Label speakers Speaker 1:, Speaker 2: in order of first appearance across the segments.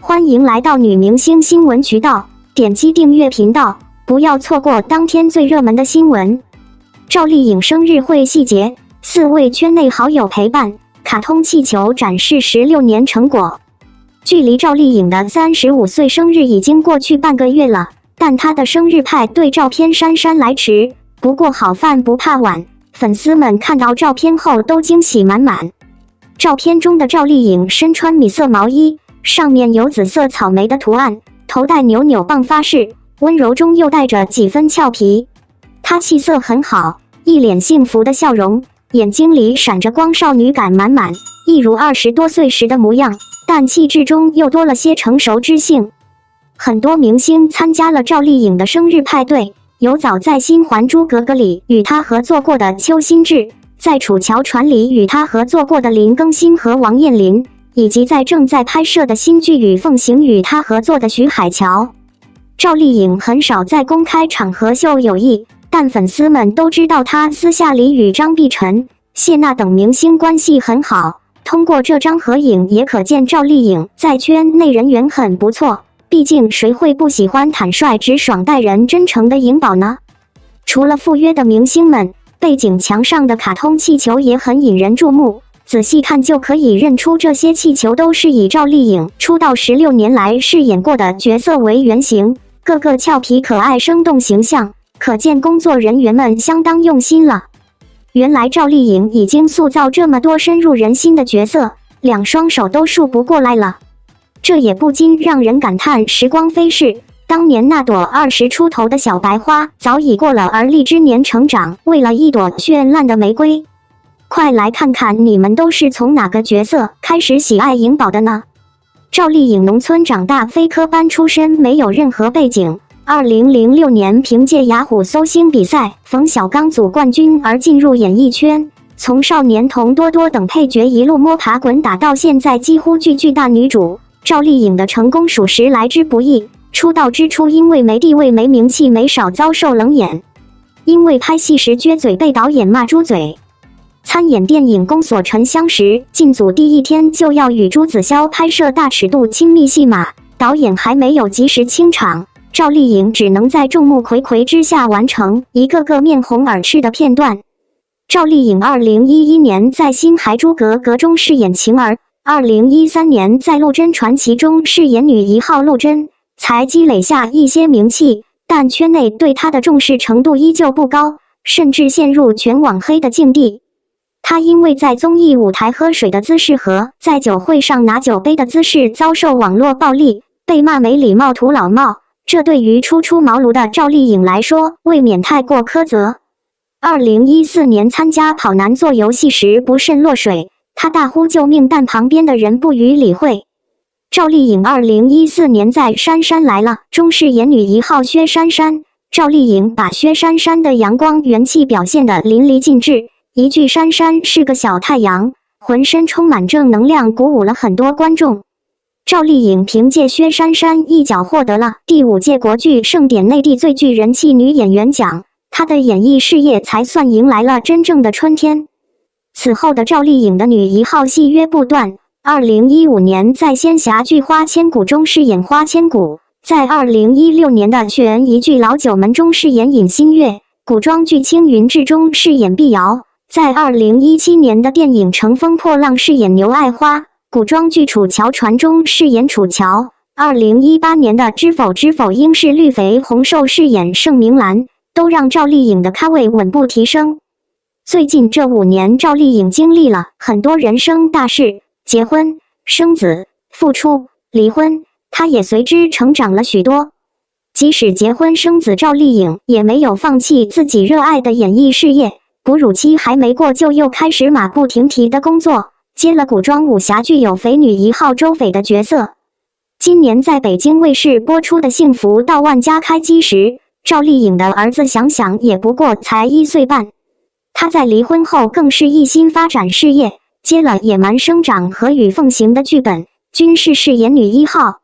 Speaker 1: 欢迎来到女明星新闻渠道，点击订阅频道，不要错过当天最热门的新闻。赵丽颖生日会细节，4位圈内好友陪伴，卡通气球展示16年成果。距离赵丽颖的35岁生日已经过去半个月了，但她的生日派对照片姗姗来迟。不过好饭不怕晚，粉丝们看到照片后都惊喜满满。照片中的赵丽颖身穿米色毛衣，上面有紫色草莓的图案，头戴扭扭棒发饰，温柔中又带着几分俏皮。她气色很好，一脸幸福的笑容，眼睛里闪着光，少女感满满，一如20多岁时的模样，但气质中又多了些成熟之性。很多明星参加了赵丽颖的生日派对，有早在《新还珠格格》里与她合作过的邱心志，在《楚乔传》里与她合作过的林更新和王彦霖，以及在正在拍摄的新剧《与凤行》与她合作的徐海乔。赵丽颖很少在公开场合秀友谊，但粉丝们都知道她私下里与张碧晨、谢娜等明星关系很好。通过这张合影也可见赵丽颖在圈内人缘很不错，毕竟谁会不喜欢坦率直爽待人真诚的颖宝呢？除了赴约的明星们，背景墙上的卡通气球也很引人注目，仔细看就可以认出这些气球都是以赵丽颖出道16年来饰演过的角色为原型，个个俏皮可爱生动形象，可见工作人员们相当用心了。原来赵丽颖已经塑造这么多深入人心的角色，两双手都数不过来了。这也不禁让人感叹时光飞逝，当年那朵20出头的小白花早已过了而立之年成长，为了一朵绚烂的玫瑰。快来看看你们都是从哪个角色开始喜爱颖宝的呢？赵丽颖农村长大，非科班出身，没有任何背景。2006年凭借雅虎搜星比赛冯小刚组冠军而进入演艺圈，从少年童多多等配角一路摸爬滚打到现在几乎剧剧大女主。赵丽颖的成功属实来之不易，出道之初因为没地位没名气没少遭受冷眼，因为拍戏时撅嘴被导演骂猪嘴。参演电影《宫锁沉香》时，进组第一天就要与朱子骁拍摄大尺度亲密戏码，导演还没有及时清场，赵丽颖只能在众目睽睽之下完成一个个面红耳赤的片段。赵丽颖2011年在《新还珠格格》中饰演晴儿，2013年在《陆贞传奇》中饰演女一号陆贞，才积累下一些名气，但圈内对她的重视程度依旧不高，甚至陷入全网黑的境地。她因为在综艺舞台喝水的姿势和在酒会上拿酒杯的姿势遭受网络暴力，被骂没礼貌土老帽，这对于初出茅庐的赵丽颖来说未免太过苛责。2014年参加跑男做游戏时不慎落水，她大呼救命，但旁边的人不予理会。赵丽颖2014年在《杉杉来了》中饰演女一号薛杉杉，赵丽颖把薛杉杉的阳光元气表现得淋漓尽致，一句杉杉是个小太阳，浑身充满正能量，鼓舞了很多观众。赵丽颖凭借薛杉杉一角获得了第5届国剧盛典内地最具人气女演员奖，她的演艺事业才算迎来了真正的春天。此后的赵丽颖的女一号戏约不断，2015年在仙侠剧《花千骨》中饰演花千骨，在2016年的悬疑剧《老九门》中饰演尹新月，古装剧《青云志》中饰演碧瑶，在2017年的电影《乘风破浪》饰演牛爱花，古装剧《楚乔传》中饰演楚乔，2018年的《知否知否应是绿肥红瘦》饰演盛明兰，都让赵丽颖的咖位稳步提升。最近这5年，赵丽颖经历了很多人生大事，结婚、生子、复出、离婚，她也随之成长了许多。即使结婚生子，赵丽颖也没有放弃自己热爱的演艺事业，哺乳期还没过就又开始马不停蹄的工作，接了古装武侠剧有肥女一号周翡的角色。今年在北京卫视播出的《幸福到万家》开机时，赵丽颖的儿子想想也不过才1岁半。她在离婚后更是一心发展事业，接了《野蛮生长》和《与凤行》的剧本，均是饰演女一号。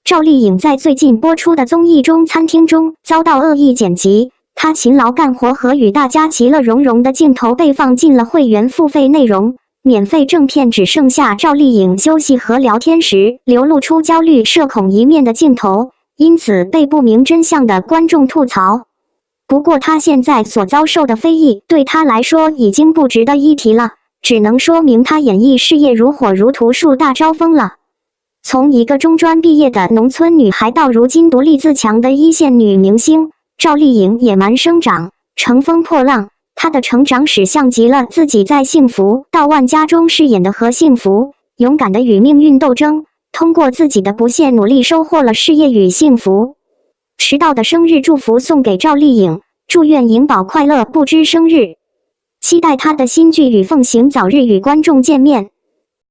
Speaker 1: 赵丽颖在最近播出的综艺中《餐厅》中遭到恶意剪辑，她勤劳干活和与大家其乐融融的镜头被放进了会员付费内容，免费正片只剩下赵丽颖休息和聊天时流露出焦虑社恐一面的镜头，因此被不明真相的观众吐槽。不过她现在所遭受的非议对她来说已经不值得一提了，只能说明她演艺事业如火如荼树大招风了。从一个中专毕业的农村女孩到如今独立自强的一线女明星，赵丽颖野蛮生长，乘风破浪。她的成长史像极了自己在《幸福到万家》中饰演的何幸福，勇敢的与命运斗争，通过自己的不懈努力收获了事业与幸福。迟到的生日祝福送给赵丽颖，祝愿颖宝快乐不知生日，期待她的新剧《与凤行》早日与观众见面。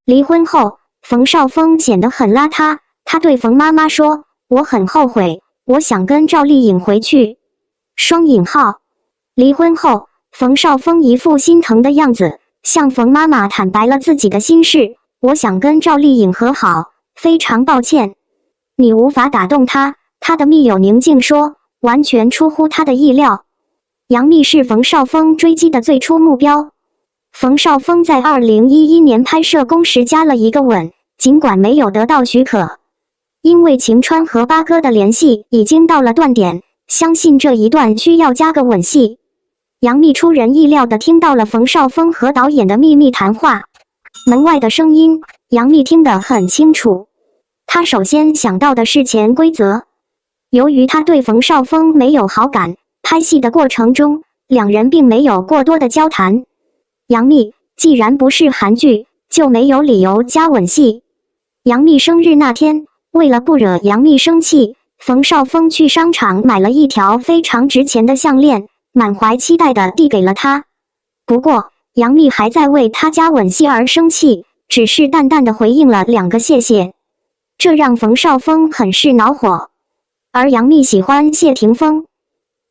Speaker 1: 离婚后，冯绍峰显得很邋遢，他对冯妈妈说：“我很后悔，我想跟赵丽颖回去。”双引号。离婚后，冯绍峰一副心疼的样子，向冯妈妈坦白了自己的心事：“我想跟赵丽颖和好，非常抱歉，你无法打动她。”他的密友宁静说：“完全出乎他的意料。”杨幂是冯绍峰追击的最初目标。冯绍峰在2011年拍摄《宫》时加了一个吻，尽管没有得到许可，因为晴川和八哥的联系已经到了断点，相信这一段需要加个吻戏。杨幂出人意料地听到了冯绍峰和导演的秘密谈话，门外的声音，杨幂听得很清楚。她首先想到的是潜规则。由于她对冯绍峰没有好感，拍戏的过程中，两人并没有过多的交谈。杨幂，既然不是韩剧，就没有理由加吻戏。杨幂生日那天，为了不惹杨幂生气，冯绍峰去商场买了一条非常值钱的项链，满怀期待地递给了她。不过，杨幂还在为他加吻戏而生气，只是淡淡地回应了2个谢谢，这让冯绍峰很是恼火。而杨幂喜欢谢霆锋。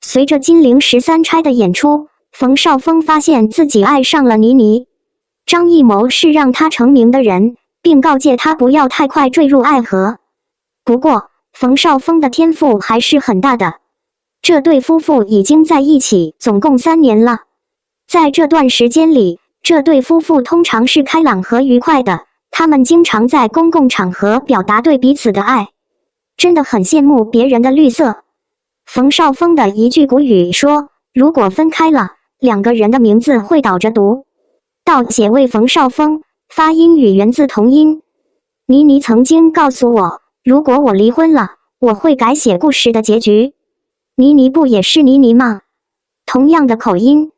Speaker 1: 随着金陵13钗的演出，冯绍峰发现自己爱上了倪妮。张艺谋是让他成名的人，并告诫他不要太快坠入爱河。不过，冯绍峰的天赋还是很大的。这对夫妇已经在一起总共3年了。在这段时间里，这对夫妇通常是开朗和愉快的，他们经常在公共场合表达对彼此的爱。真的很羡慕别人的绿色。冯绍峰的一句古语说，如果分开了，2个人的名字会倒着读。道写为冯绍峰，发音与源自同音。倪妮曾经告诉我，如果我离婚了，我会改写故事的结局。倪妮不也是倪妮吗？同样的口音。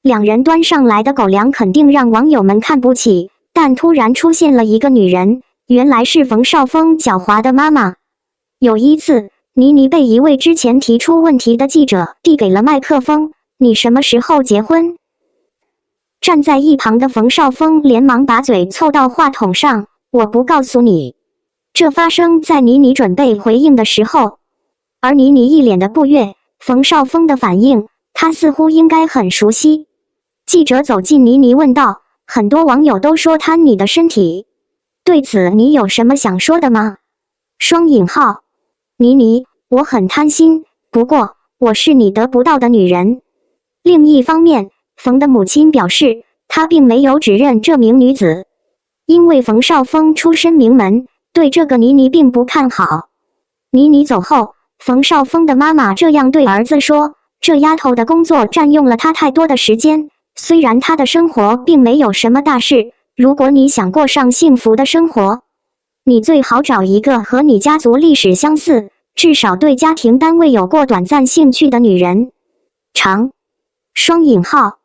Speaker 1: 2人端上来的狗粮肯定让网友们看不起，但突然出现了一个女人，原来是冯绍峰狡猾的妈妈。有一次，倪妮被一位之前提出问题的记者递给了麦克风：“你什么时候结婚？”站在一旁的冯绍峰连忙把嘴凑到话筒上：“我不告诉你。”这发生在倪妮准备回应的时候，而倪妮一脸的不悦。冯绍峰的反应，他似乎应该很熟悉。记者走近倪妮问道：“很多网友都说贪你的身体，对此你有什么想说的吗？”双引号。倪妮，我很贪心，不过我是你得不到的女人。另一方面，冯的母亲表示，她并没有指认这名女子，因为冯绍峰出身名门，对这个倪妮并不看好。倪妮走后，冯绍峰的妈妈这样对儿子说：“这丫头的工作占用了她太多的时间，虽然她的生活并没有什么大事，如果你想过上幸福的生活，你最好找一个和你家族历史相似，至少对家庭单位有过短暂兴趣的女人。”长双引号。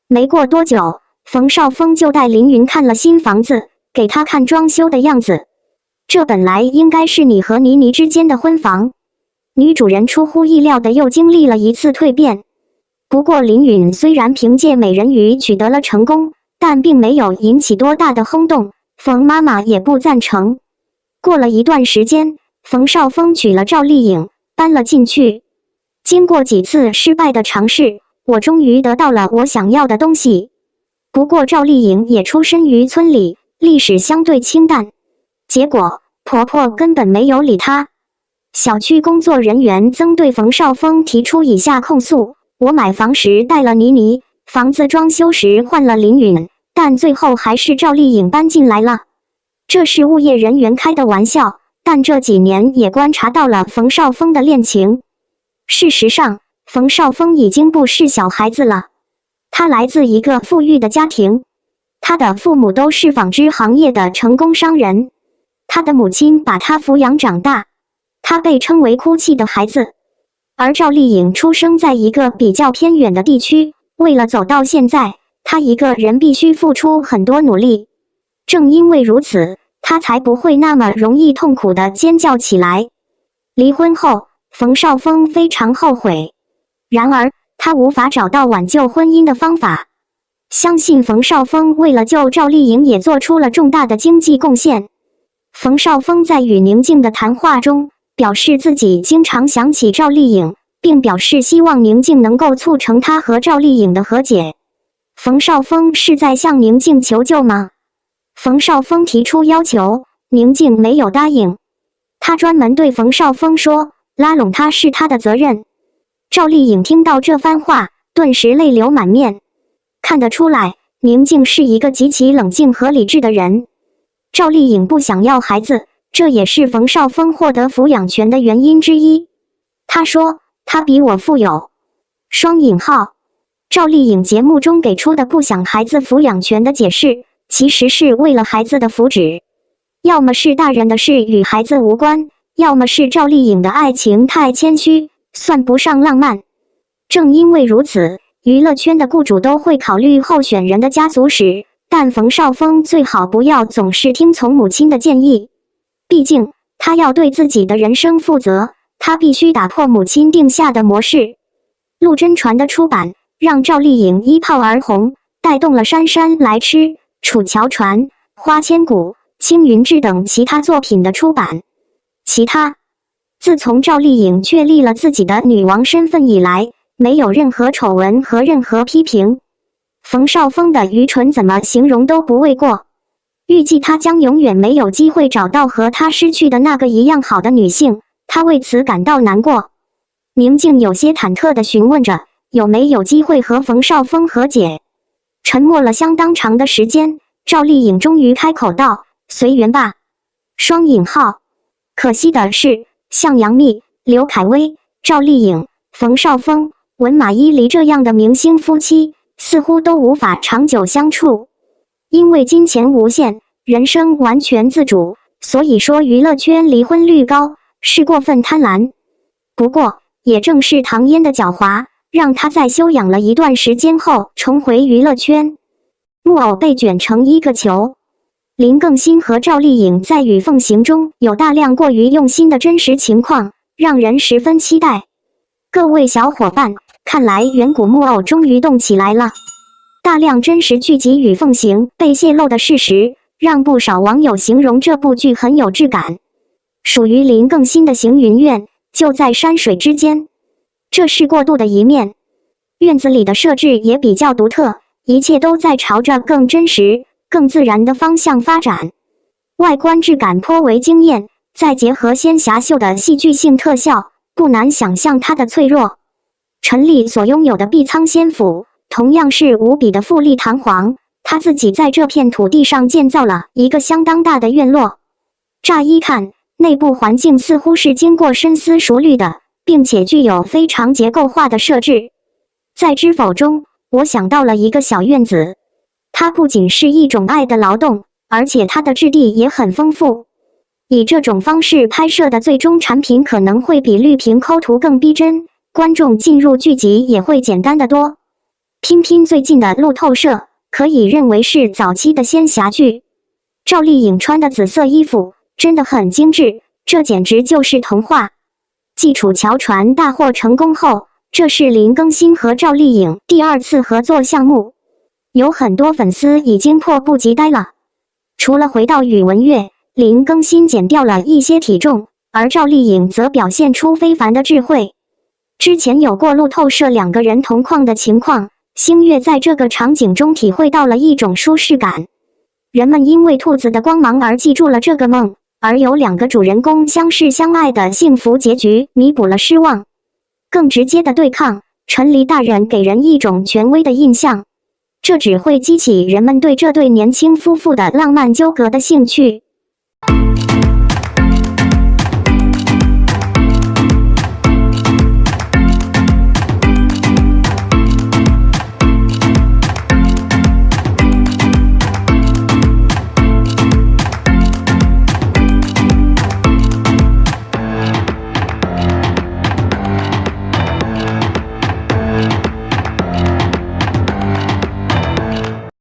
Speaker 1: 没过多久，冯绍峰就带凌云看了新房子，给她看装修的样子。这本来应该是你和倪妮之间的婚房。女主人出乎意料的又经历了一次蜕变。不过凌允虽然凭借美人鱼取得了成功，但并没有引起多大的轰动，冯妈妈也不赞成。过了一段时间，冯绍峰娶了赵丽颖，搬了进去。经过几次失败的尝试，我终于得到了我想要的东西。不过赵丽颖也出身于村里，历史相对清淡。结果婆婆根本没有理她。小区工作人员曾对冯绍峰提出以下控诉：我买房时带了倪妮，房子装修时换了凌允，但最后还是赵丽颖搬进来了。这是物业人员开的玩笑，但这几年也观察到了冯绍峰的恋情。事实上，冯绍峰已经不是小孩子了。他来自一个富裕的家庭，他的父母都是纺织行业的成功商人，他的母亲把他抚养长大，他被称为哭泣的孩子。而赵丽颖出生在一个比较偏远的地区，为了走到现在，她一个人必须付出很多努力。正因为如此，她才不会那么容易痛苦地尖叫起来。离婚后，冯绍峰非常后悔，然而他无法找到挽救婚姻的方法。相信冯绍峰为了救赵丽颖也做出了重大的经济贡献。冯绍峰在与宁静的谈话中表示自己经常想起赵丽颖，并表示希望宁静能够促成他和赵丽颖的和解。冯绍峰是在向宁静求救吗？冯绍峰提出要求，宁静没有答应。他专门对冯绍峰说，拉拢他是他的责任。赵丽颖听到这番话，顿时泪流满面。看得出来，宁静是一个极其冷静和理智的人。赵丽颖不想要孩子，这也是冯绍峰获得抚养权的原因之一。他说，他比我富有。双引号。赵丽颖节目中给出的不想孩子抚养权的解释，其实是为了孩子的福祉。要么是大人的事与孩子无关，要么是赵丽颖的爱情太谦虚，算不上浪漫。正因为如此，娱乐圈的雇主都会考虑候选人的家族史，但冯绍峰最好不要总是听从母亲的建议。毕竟，他要对自己的人生负责，他必须打破母亲定下的模式。陆贞传的出版，让赵丽颖一炮而红，带动了姗姗来迟、楚乔传、花千骨、青云志等其他作品的出版。自从赵丽颖确立了自己的女王身份以来，没有任何丑闻和任何批评。冯绍峰的愚蠢怎么形容都不为过。预计他将永远没有机会找到和他失去的那个一样好的女性，他为此感到难过。宁静有些忐忑地询问着，有没有机会和冯绍峰和解。沉默了相当长的时间，赵丽颖终于开口道，随缘吧。双引号。可惜的是，像杨幂、刘恺威、赵丽颖、冯绍峰、文马伊琍这样的明星夫妻，似乎都无法长久相处。因为金钱无限，人生完全自主，所以说娱乐圈离婚率高，是过分贪婪。不过，也正是唐嫣的狡猾，让她在休养了一段时间后重回娱乐圈。木偶被卷成一个球。林更新和赵丽颖在与凤行中有大量过于用心的真实情况，让人十分期待。各位小伙伴，看来远古木偶终于动起来了。大量真实剧集与凤行被泄露的事实，让不少网友形容这部剧很有质感。属于林更新的行云院就在山水之间，这是过渡的一面。院子里的设置也比较独特，一切都在朝着更真实、更自然的方向发展。外观质感颇为惊艳，再结合仙侠秀的戏剧性特效，不难想象它的脆弱。陈丽所拥有的碧苍仙府同样是无比的富丽堂皇，他自己在这片土地上建造了一个相当大的院落。乍一看，内部环境似乎是经过深思熟虑的，并且具有非常结构化的设置。在知否中，我想到了一个小院子，它不仅是一种爱的劳动，而且它的质地也很丰富。以这种方式拍摄的最终产品可能会比绿屏抠图更逼真，观众进入剧集也会简单得多。拼拼最近的路透社可以认为是早期的仙侠剧。赵丽颖穿的紫色衣服真的很精致，这简直就是童话。继楚乔传大获成功后，这是林更新和赵丽颖第二次合作项目，有很多粉丝已经迫不及待了。除了回到宇文悦，林更新减掉了一些体重，而赵丽颖则表现出非凡的智慧。之前有过路透社两个人同框的情况，星月在这个场景中体会到了一种舒适感。人们因为兔子的光芒而记住了这个梦，而有两个主人公相识相爱的幸福结局弥补了失望。更直接的对抗，陈离大人给人一种权威的印象。这只会激起人们对这对年轻夫妇的浪漫纠葛的兴趣。